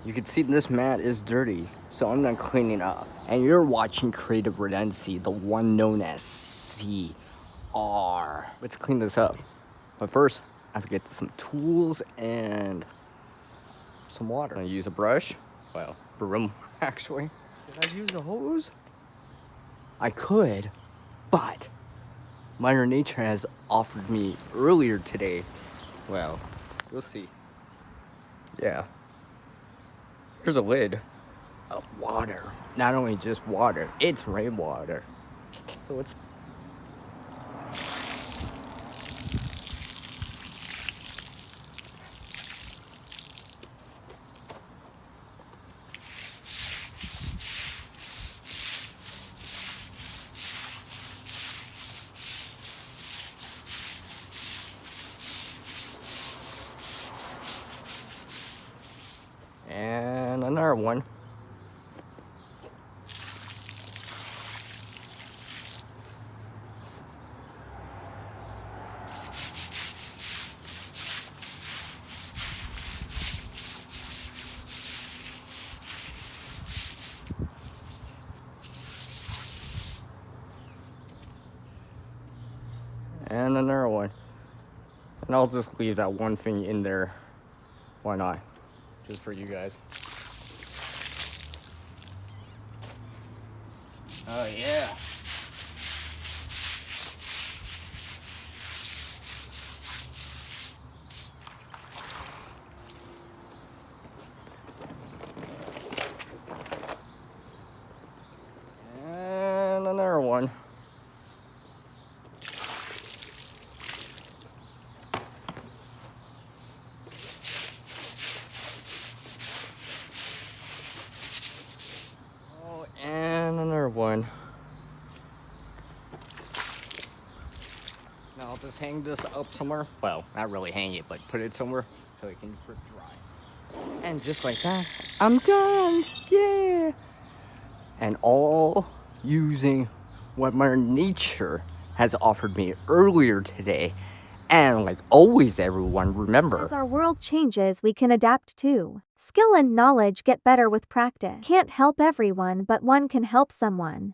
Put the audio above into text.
You can see this mat is dirty, so I'm not cleaning up. And you're watching Creative Redundancy, the one known as CR. Let's clean this up. But first, I have to get some tools and some water. I'm gonna use a brush. Well, broom, actually. Did I use a hose? I could, but Mother Nature has offered me earlier today. Well, we'll see. Yeah. Here's a lid of water. Not only just water, it's rainwater. So let's and another one. And another one. And I'll just leave that one thing in there. Why not? Just for you guys. Oh yeah. And another one. Oh, and another one. Now I'll just hang this up somewhere. Well, not really hang it, but put it somewhere so it can drip dry. And just like that, I'm done. Yeah. And all using what Mother Nature has offered me earlier today. And like always, everyone, remember. As our world changes, we can adapt too. Skill and knowledge get better with practice. Can't help everyone, but one can help someone.